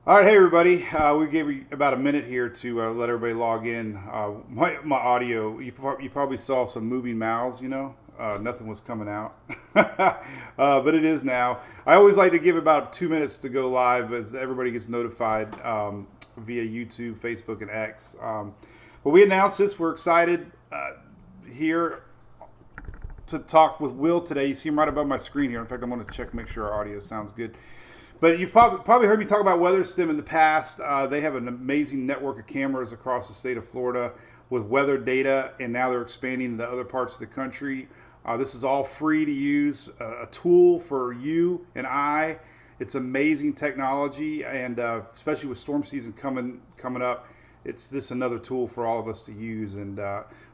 All right, hey everybody. We gave you about a minute here to let everybody log in. My audio, you probably saw some moving mouths. Nothing was coming out, but it is now. I always like to give about 2 minutes to go live as everybody gets notified via YouTube, Facebook, and X. But we announced this. We're excited here to talk with Will today. You see him right above my screen here. In fact, I'm going to check, make sure our audio sounds good. But you've probably heard me talk about WeatherSTEM in the past. They have an amazing network of cameras across the state of Florida with weather data, and now they're expanding into other parts of the country. This is all free to use, a tool for you and I. It's amazing technology, and especially with storm season coming up, it's just another tool for all of us to use. And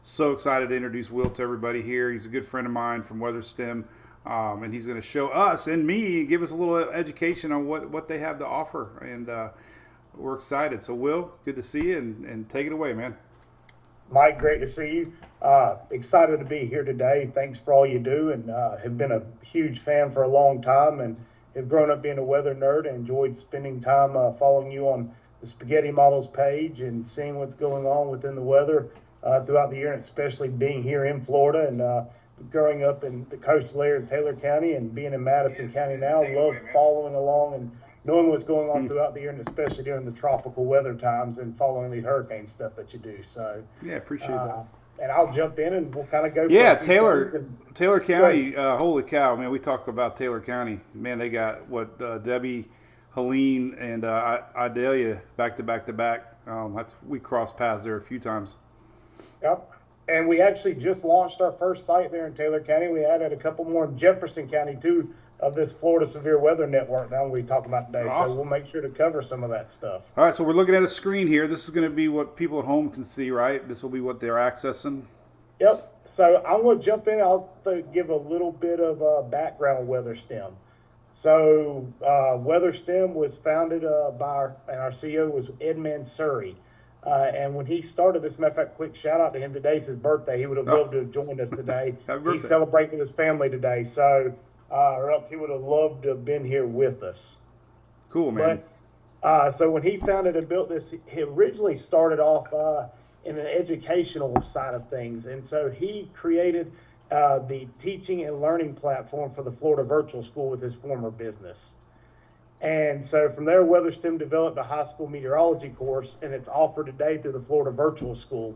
so excited to introduce Will to everybody here. He's a good friend of mine from WeatherSTEM. And he's going to show us and me, give us a little education on what they have to offer. And we're excited. So, Will, good to see you, and take it away, man. Mike, great to see you. Excited to be here today. Thanks for all you do, and have been a huge fan for a long time, and have grown up being a weather nerd and enjoyed spending time following you on the Spaghetti Models page and seeing what's going on within the weather throughout the year, and especially being here in Florida and growing up in the coastal area of Taylor County and being in Madison County now. Love following along and knowing what's going on throughout the year, and especially during the tropical weather times and following the hurricane stuff that you do. So yeah, appreciate that. And I'll jump in and we'll kind of go. Yeah, Taylor County. Holy cow, man! We talk about Taylor County. Man, they got Debbie, Helene, and Idalia back to back to back. We crossed paths there a few times. Yep. And we actually just launched our first site there in Taylor County. We added a couple more in Jefferson County too of this Florida Severe Weather Network now we talk about today. Awesome. So we'll make sure to cover some of that stuff. All right, so we're looking at a screen here. This is going to be what people at home can see, right? This will be what they're accessing. Yep. So I'm going to jump in. I'll give a little bit of background on WeatherSTEM. So WeatherSTEM was founded by our CEO was Ed Mansouri. And when he started this, matter of fact, quick shout out to him. Today's his birthday. He would have loved to have joined us today. He's celebrating with his family today. So, or else he would have loved to have been here with us. Cool, man. But, so when he founded and built this, he originally started off in an educational side of things. And so he created the teaching and learning platform for the Florida Virtual School with his former business. And so from there, WeatherSTEM developed a high school meteorology course, and it's offered today through the Florida Virtual School.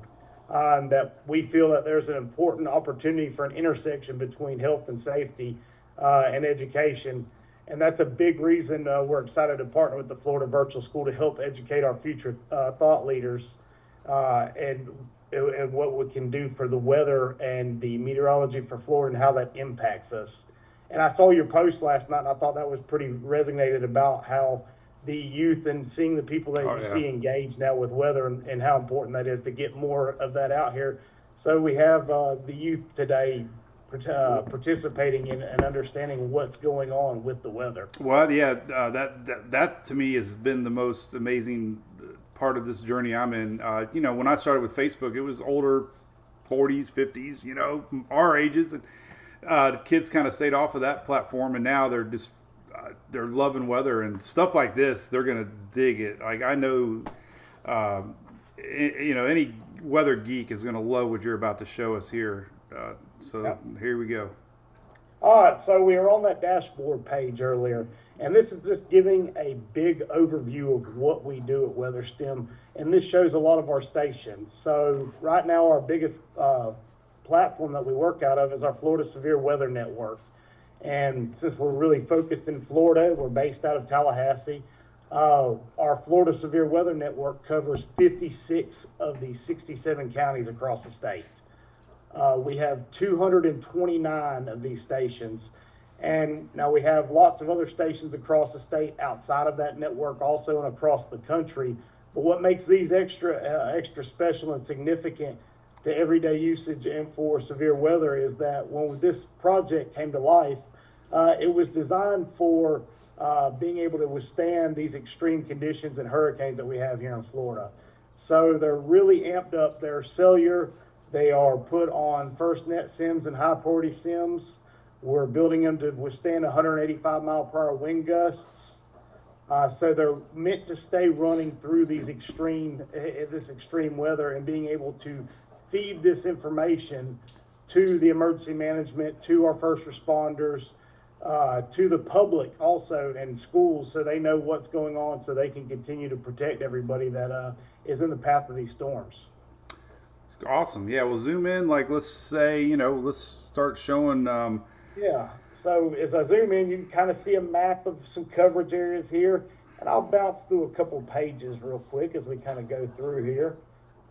That we feel that there's an important opportunity for an intersection between health and safety and education. And that's a big reason we're excited to partner with the Florida Virtual School to help educate our future thought leaders and what we can do for the weather and the meteorology for Florida and how that impacts us. And I saw your post last night, and I thought that was pretty resonated about how the youth and seeing the people that you see engaged now with weather and how important that is to get more of that out here. So we have the youth today participating in and understanding what's going on with the weather. Well, yeah, that to me has been the most amazing part of this journey I'm in. When I started with Facebook, it was older, 40s, 50s, our ages, and the kids kind of stayed off of that platform, and now they're just they're loving weather and stuff like this. They're gonna dig it. Like I know, any weather geek is gonna love what you're about to show us here. Here we go. All right, so we were on that dashboard page earlier, and this is just giving a big overview of what we do at WeatherSTEM, and this shows a lot of our stations. So right now, our biggest platform that we work out of is our Florida Severe Weather Network. And since we're really focused in Florida, we're based out of Tallahassee. Our Florida Severe Weather Network covers 56 of the 67 counties across the state. We have 229 of these stations. And now we have lots of other stations across the state outside of that network also and across the country. But what makes these extra special and significant to everyday usage and for severe weather is that when this project came to life, it was designed for being able to withstand these extreme conditions and hurricanes that we have here in Florida. So they're really amped up. They're cellular. They are put on FirstNet SIMs and high priority SIMs. We're building them to withstand 185 mile per hour wind gusts. So they're meant to stay running through these this extreme weather and being able to feed this information to the emergency management, to our first responders, to the public also, and schools, so they know what's going on, so they can continue to protect everybody that is in the path of these storms. Awesome. Yeah, we'll zoom in. Like, let's say, let's start showing. Yeah, so as I zoom in, you can kind of see a map of some coverage areas here, and I'll bounce through a couple pages real quick as we kind of go through here.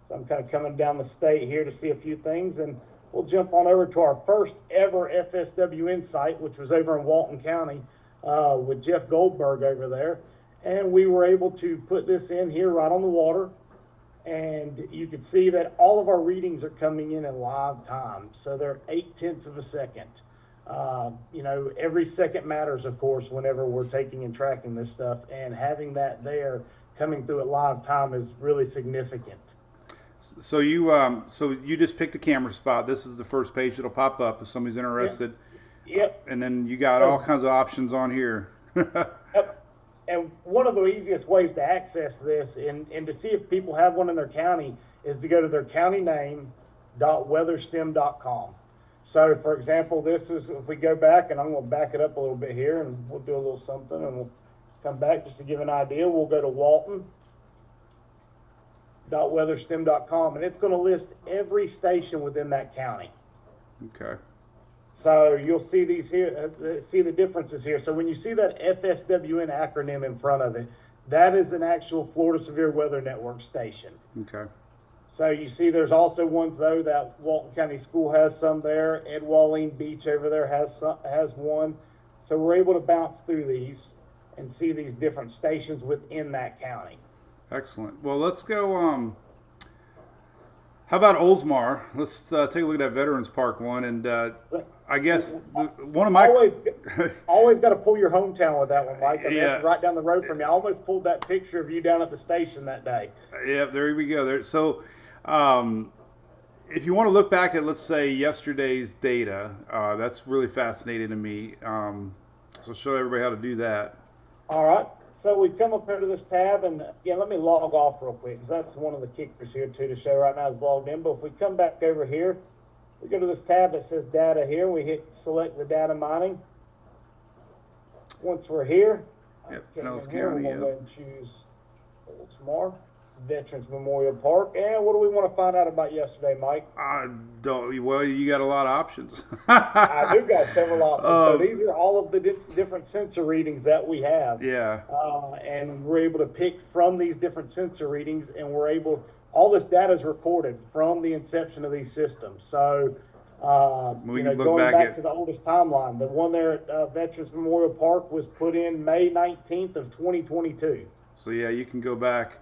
So I'm kind of coming down the state here to see a few things, and we'll jump on over to our first ever FSWN site, which was over in Walton County with Jeff Goldberg over there. And we were able to put this in here right on the water. And you can see that all of our readings are coming in live time. So they're 0.8 of a second. Every second matters, of course, whenever we're taking and tracking this stuff. And having that there coming through at live time is really significant. So you just picked a camera spot. This is the first page that'll pop up if somebody's interested. Yep. And then you got all kinds of options on here. Yep. And one of the easiest ways to access this and to see if people have one in their county is to go to their county name.weatherstem.com. So, for example, this is, if we go back, and I'm going to back it up a little bit here, and we'll do a little something, and we'll come back just to give an idea. We'll go to walton.weatherstem.com, and it's going to list every station within that county. Okay. So you'll see these here, see the differences here. So when you see that FSWN acronym in front of it, that is an actual Florida Severe Weather Network station. Okay. So you see there's also ones, though, that Walton County School has some there. Ed Walleen Beach over there has one. So we're able to bounce through these and see these different stations within that county. Excellent. Well, let's go. How about Oldsmar? Let's take a look at that Veterans Park one, and I guess one of my always got to pull your hometown with that one, Mike. I mean, yeah, that's right down the road from you. I almost pulled that picture of you down at the station that day. Yeah, there we go. So, if you want to look back at, let's say, yesterday's data, that's really fascinating to me. So I'll show everybody how to do that. All right. So we come up here to this tab, and let me log off real quick, because that's one of the kickers here too to show right now is logged in. But if we come back over here, we go to this tab that says data here. We hit select the data mining. Once we're here, Pinellas we're County, going to go ahead and choose Oldsmar Veterans Memorial Park. And what do we want to find out about yesterday, Mike? Well, you got a lot of options. I do got several options. So these are all of the different sensor readings that we have. Yeah. And we're able to pick from these different sensor readings, and all this data is recorded from the inception of these systems. So, going back to the oldest timeline, the one there at Veterans Memorial Park was put in May 19th of 2022. So, yeah, you can go back.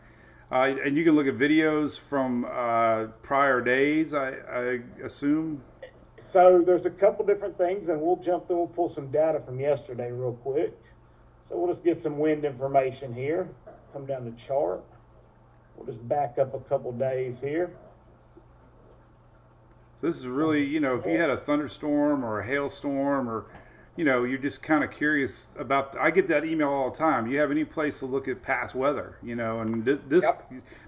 And you can look at videos from prior days, I assume. So there's a couple different things, and we'll jump through. We'll pull some data from yesterday real quick. So we'll just get some wind information here. Come down to chart. We'll just back up a couple days here. This is really, if you had a thunderstorm or a hailstorm or, you're just kind of curious about, I get that email all the time. Do you have any place to look at past weather, and this,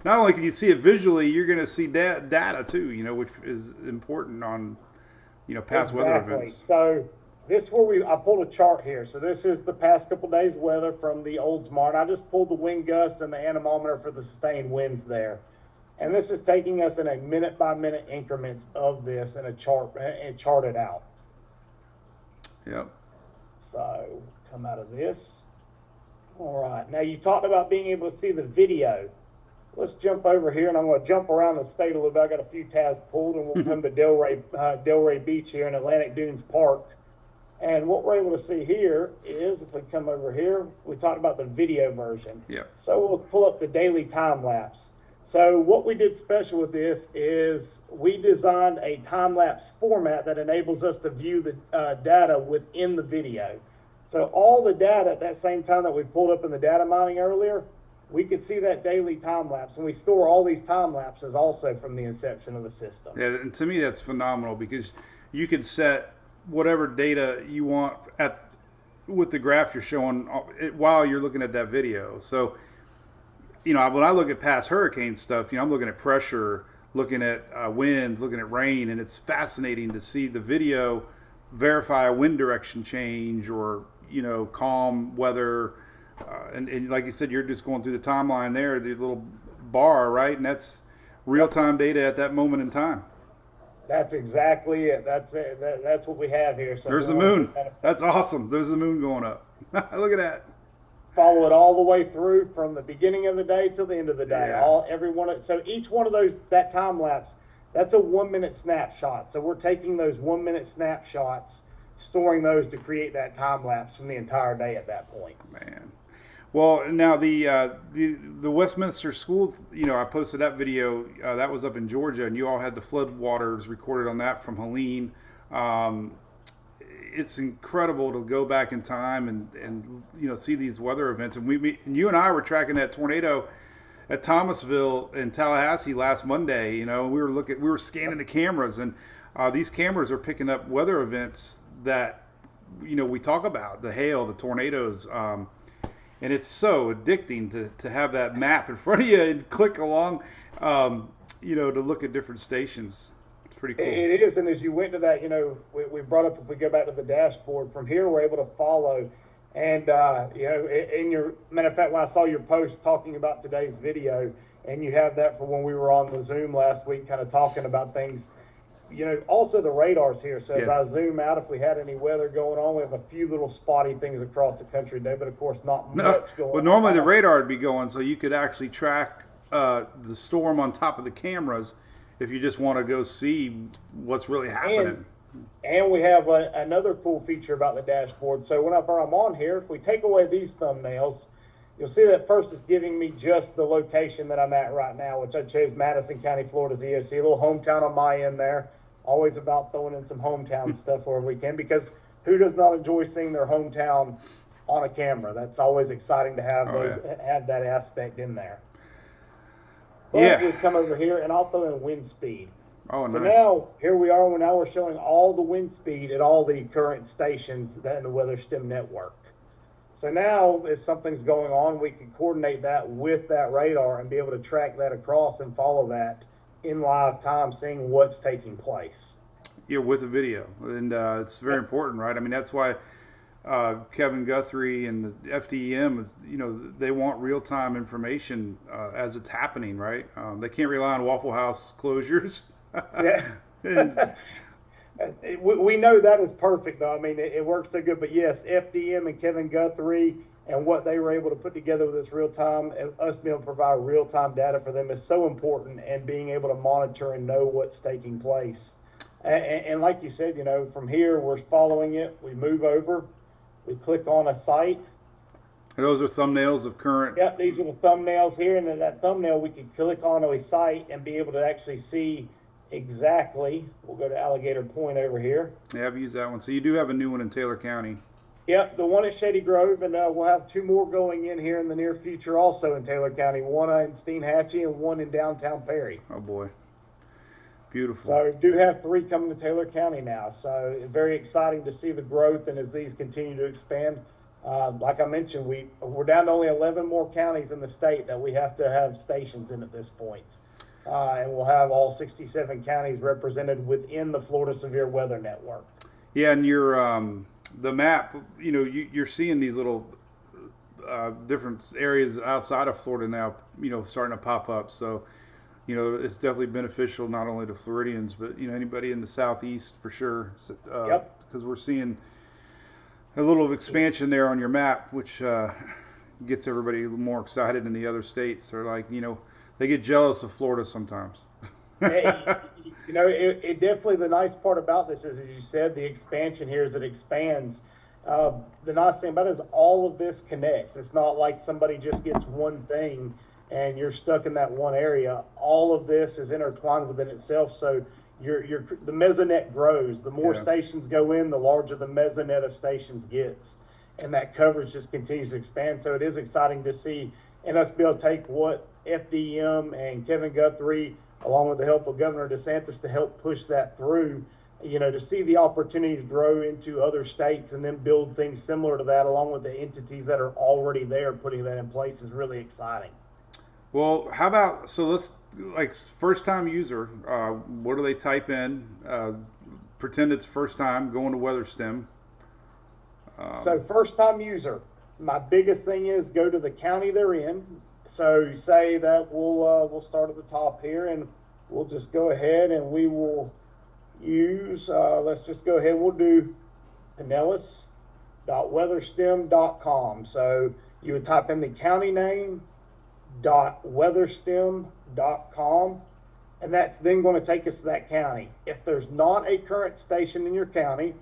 not only can you see it visually, you're going to see data too, which is important on, past weather events. So this is where I pulled a chart here. So this is the past couple days weather from the Oldsmar. And I just pulled the wind gust and the anemometer for the sustained winds there. And this is taking us in a minute by minute increments of this in a chart and chart it out. Yep. So come out of this. All right. Now you talked about being able to see the video. Let's jump over here, and I'm going to jump around the state a little bit. I got a few tabs pulled, and we'll come to Delray Beach here in Atlantic Dunes Park. And what we're able to see here is, if we come over here, we talked about the video version. Yeah. So we'll pull up the daily time lapse. So what we did special with this is we designed a time-lapse format that enables us to view the data within the video. So all the data at that same time that we pulled up in the data mining earlier, we could see that daily time-lapse. And we store all these time-lapses also from the inception of the system. Yeah, and to me that's phenomenal because you could set whatever data you want with the graph you're showing while you're looking at that video. So, you know, when I look at past hurricane stuff, you know, I'm looking at pressure, looking at winds, looking at rain, and it's fascinating to see the video verify a wind direction change or, you know, calm weather. And like you said, you're just going through the timeline there, the little bar, right? And that's real-time data at that moment in time. That's exactly it. That's it. That's what we have here. So There's the moon. That's awesome. There's the moon going up. Look at that. Follow it all the way through from the beginning of the day till the end of the day. Yeah. So each one of those, that time lapse, that's a 1 minute snapshot. So we're taking those 1 minute snapshots, storing those to create that time lapse from the entire day at that point. Man. Well, now the Westminster School, you know, I posted that video. That was up in Georgia, and you all had the flood waters recorded on that from Helene. It's incredible to go back in time and you know, see these weather events. And you and I were tracking that tornado at Thomasville in Tallahassee last Monday. You know, we were scanning the cameras, and these cameras are picking up weather events that, you know, we talk about, the hail, the tornadoes. And it's so addicting to have that map in front of you and click along, you know, to look at different stations. It's pretty cool. It is, and as you went to that, you know, we brought up, if we go back to the dashboard, from here we're able to follow. And, you know, in your, matter of fact, when I saw your post talking about today's video, and you have that for when we were on the Zoom last week, kind of talking about things, you know, also the radars here. So as I zoom out, if we had any weather going on, we have a few little spotty things across the country today, but of course not much going on. Well, normally the radar would be going, so you could actually track the storm on top of the cameras if you just want to go see what's really happening. And we have another cool feature about the dashboard. So whenever I'm on here, if we take away these thumbnails, you'll see that first is giving me just the location that I'm at right now, which I chose Madison County, Florida's EOC, a little hometown on my end there. Always about throwing in some hometown stuff wherever we can, because who does not enjoy seeing their hometown on a camera? That's always exciting to have have that aspect in there. But we come over here, and I'll throw in wind speed. Oh, so nice. now here we are. Now we're showing all the wind speed at all the current stations that in the WeatherSTEM network. So now, if something's going on, we can coordinate that with that radar and be able to track that across and follow that in live time, seeing what's taking place. Yeah, with a video. And it's very important, right? I mean, that's why Kevin Guthrie and the FDEM, you know, they want real-time information as it's happening, right? They can't rely on Waffle House closures. Yeah. We know that is perfect, though. I mean, it works so good. But yes, FDM and Kevin Guthrie and what they were able to put together with this real time, and us being able to provide real time data for them is so important, and being able to monitor and know what's taking place. And like you said, you know, from here we're following it. We move over, we click on a site. And those are thumbnails of current. Yep, these are the thumbnails here, and in that thumbnail we can click on a site and be able to actually see exactly. We'll go to Alligator Point over here. Yeah, I've used that one. So you do have a new one in Taylor County. Yep, the one at Shady Grove, and we'll have two more going in here in the near future also in Taylor County, one in Steinhatchee and one in downtown Perry. Oh, boy. Beautiful. So we do have three coming to Taylor County now. So very exciting to see the growth, and as these continue to expand. Like I mentioned, we're down to only 11 more counties in the state that we have to have stations in at this point. And we'll have all 67 counties represented within the Florida Severe Weather Network. Yeah, and your the map, you know, you're seeing these little different areas outside of Florida now, you know, starting to pop up. So, you know, it's definitely beneficial not only to Floridians, but, you know, anybody in the southeast for sure. Yep. Because we're seeing a little expansion there on your map, which gets everybody a little more excited in the other states. They're like, you know, they get jealous of Florida sometimes. You know, it definitely, the nice part about this is, as you said, the expansion here as it expands. The nice thing about it is all of this connects. It's not like somebody just gets one thing and you're stuck in that one area. All of this is intertwined within itself. So the mesonet grows. The more stations go in, the larger the mesonet of stations gets. And that coverage just continues to expand. So it is exciting to see, and us be able to take what FDM and Kevin Guthrie, along with the help of Governor DeSantis, to help push that through to see the opportunities grow into other states and then build things similar to that along with the entities that are already there, putting that in place is really exciting. Well, how about, so let's, like, first time user, what do they type in? Pretend it's first time going to WeatherSTEM. So first time user, my biggest thing is go to the county they're in. So say that we'll start at the top here, and we'll just go ahead and we will use, let's just go ahead, we'll do pinellas.weatherstem.com. So you would type in the county name, .weatherstem.com, and that's then going to take us to that county. If there's not a current station in your county,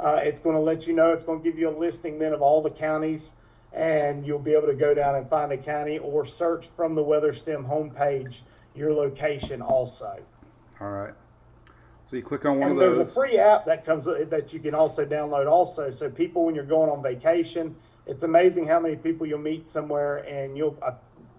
it's going to let you know. It's going to give you a listing then of all the counties, and you'll be able to go down and find a county or search from the WeatherSTEM homepage your location also. All right. So you click on one And of those. there's a free app that comes that you can also download also. So people, when you're going on vacation, it's amazing how many people you'll meet somewhere, and you'll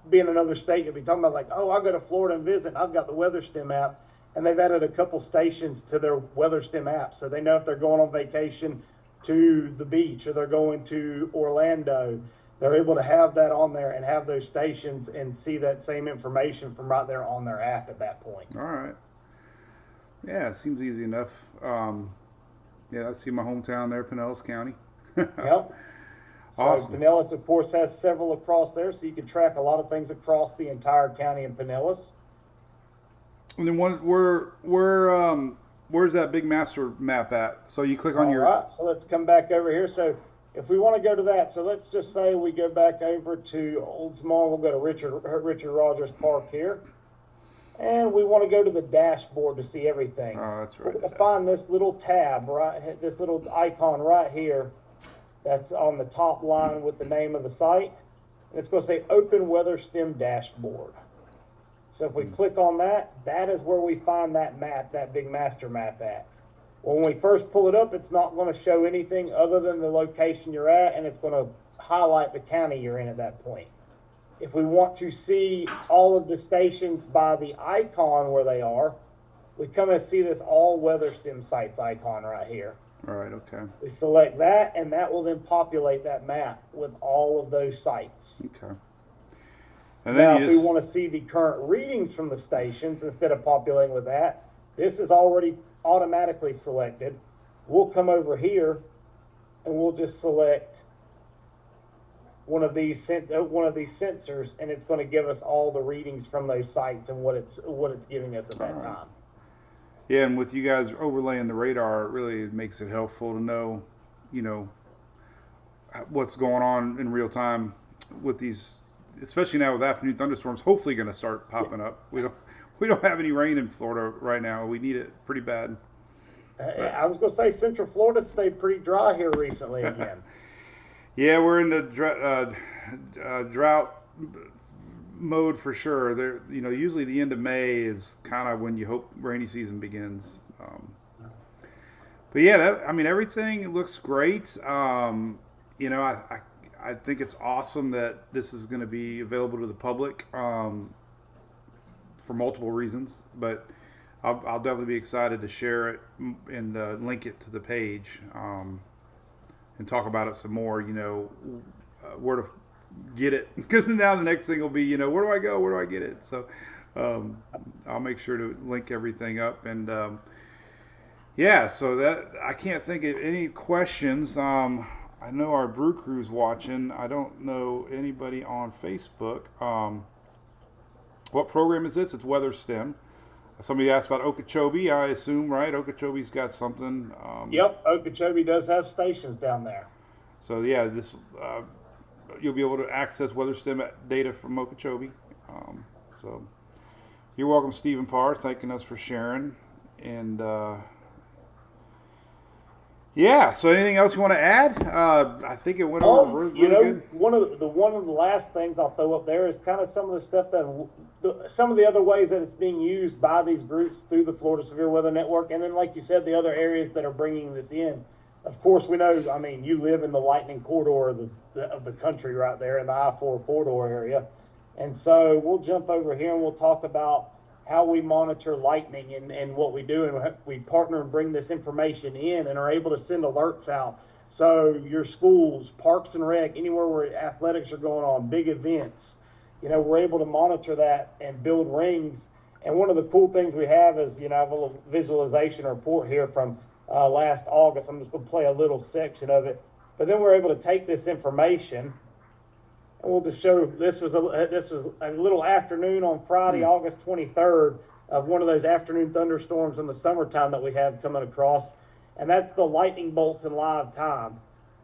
be in another state. You'll be talking about like, oh, I'll go to Florida and visit. I've got the WeatherSTEM app, and they've added a couple stations to their WeatherSTEM app, so they know if they're going on vacation to the beach or they're going to Orlando, they're able to have that on there and have those stations and see that same information from right there on their app at that point. All right. Yeah, it seems easy enough. Yeah, I see my hometown there, Pinellas County. Yep. So Awesome. Pinellas, of course, has several across there, so you can track a lot of things across the entire county in Pinellas. And then where's that big master map at? So you click on All right, so let's come back over here. So if we want to go to that, so let's just say we go back over to Oldsmar. We'll go to Richard Rogers Park here. And we want to go to the dashboard to see everything. Oh, that's right. We're going to find this little tab, right? This little icon right here that's on the top line with the name of the site. And it's going to say Open WeatherSTEM Dashboard. So if we click on that, that is where we find that map, that big master map at. When we first pull it up, it's not going to show anything other than the location you're at, and it's going to highlight the county you're in at that point. If we want to see all of the stations by the icon where they are, we come and see this all WeatherSTEM sites icon right here. All right, okay. We select that, and that will then populate that map with all of those sites. Okay. And then Now, you if we want to see the current readings from the stations instead of populating with that, this is already automatically selected. We'll come over here, and we'll just select one of these sensors, and it's going to give us all the readings from those sites and what it's giving us at that time. Yeah, and with you guys overlaying the radar, it really makes it helpful to know, what's going on in real time with these, especially now with afternoon thunderstorms. Hopefully, going to start popping up. We don't have any rain in Florida right now. We need it pretty bad. I was going to say Central Florida stayed pretty dry here recently again. Yeah, we're in the drought mode for sure. There, usually the end of May is kind of when you hope rainy season begins. But yeah, everything looks great. I think it's awesome that this is going to be available to the public for multiple reasons. But I'll definitely be excited to share it and link it to the page. And talk about it some more, where to get it. Because now the next thing will be, where do I go? Where do I get it? So I'll make sure to link everything up. And so that I can't think of any questions. I know our brew crew's watching. I don't know anybody on Facebook. What program is this? It's WeatherSTEM. Somebody asked about Okeechobee, I assume, right? Okeechobee's got something. Yep, Okeechobee does have stations down there. So yeah, this you'll be able to access WeatherSTEM data from Okeechobee. So you're welcome, Stephen Parr, thanking us for sharing. And so anything else you want to add? I think it went over really good. One of the last things I'll throw up there is kind of some of the stuff that some of the other ways that it's being used by these groups through the Florida Severe Weather Network, and then like you said, the other areas that are bringing this in. Of course, we know. You live in the lightning corridor of the country right there in the I-4 corridor area, and so we'll jump over here and we'll talk about how we monitor lightning and what we do. And we partner and bring this information in and are able to send alerts out. So your schools, parks and rec, anywhere where athletics are going on, big events, we're able to monitor that and build rings. And one of the cool things we have is, I have a little visualization report here from last August. I'm just going to play a little section of it. But then we're able to take this information, and we'll just show this was a little afternoon on Friday, August 23rd, of one of those afternoon thunderstorms in the summertime that we have coming across. And that's the lightning bolts in live time,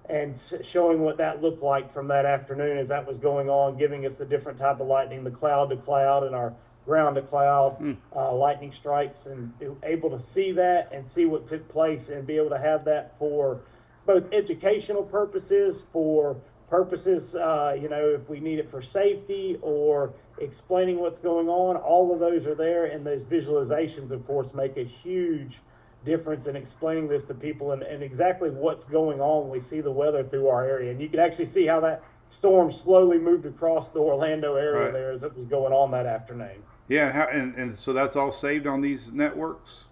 and showing what that looked like from that afternoon as that was going on, giving us the different type of lightning, the cloud to cloud and our ground to cloud lightning strikes, and able to see that and see what took place and be able to have that for both educational purposes, for purposes, if we need it for safety or explaining what's going on. All of those are there, and those visualizations, of course, make a huge difference in explaining this to people and exactly what's going on when we see the weather through our area. And you can actually see how that storm slowly moved across the Orlando area there as it was going on that afternoon. Yeah, and so that's all saved on these networks?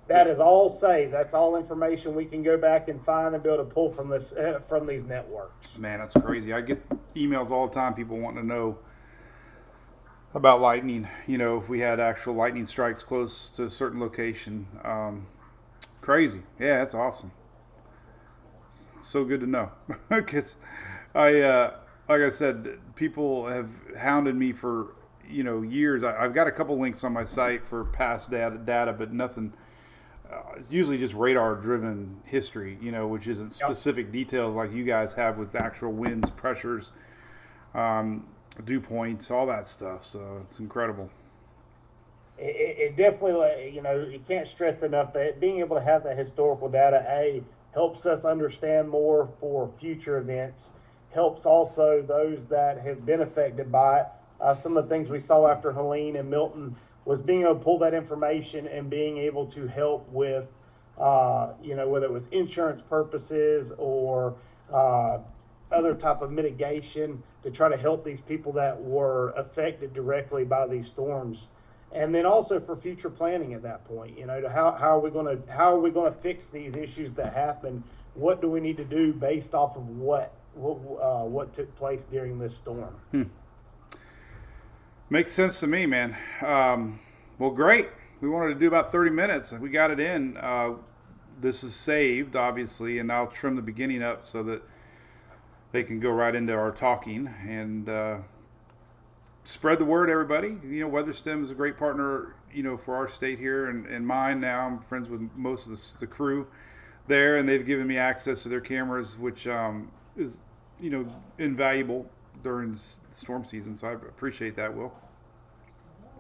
That is all saved. That's all information we can go back and find and be able to pull from this from these networks. Man, that's crazy. I get emails all the time, people wanting to know about lightning, if we had actual lightning strikes close to a certain location. Crazy. Yeah, that's awesome. So good to know. Because like I said, people have hounded me for years. I've got a couple links on my site for past data, but nothing. It's usually just radar-driven history, which isn't specific details like you guys have with actual winds, pressures, dew points, all that stuff. So it's incredible. It definitely, you can't stress enough that being able to have that historical data, helps us understand more for future events, helps also those that have been affected by it. Some of the things we saw after Helene and Milton was being able to pull that information and being able to help with, whether it was insurance purposes or other type of mitigation to try to help these people that were affected directly by these storms. And then also for future planning at that point, how are we going to fix these issues that happen? What do we need to do based off of what took place during this storm? Makes sense to me, man. Well, great. We wanted to do about 30 minutes. We got it in. This is saved, obviously, and I'll trim the beginning up so that they can go right into our talking and spread the word, everybody. WeatherSTEM is a great partner, for our state here and mine now. I'm friends with most of the crew there, and they've given me access to their cameras, which is, invaluable during storm season. So I appreciate that, Will.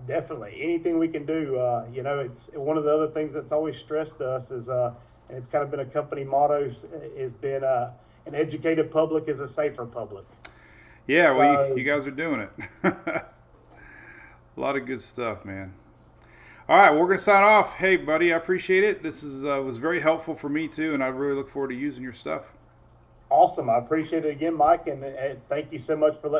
Definitely. Anything we can do. It's one of the other things that's always stressed to us is, and it's kind of been a company motto, has been an educated public is a safer public. Yeah, well, you guys are doing it. A lot of good stuff, man. All right, we're going to sign off. Hey, buddy, I appreciate it. This was very helpful for me, too, and I really look forward to using your stuff. Awesome. I appreciate it again, Mike, and thank you so much for letting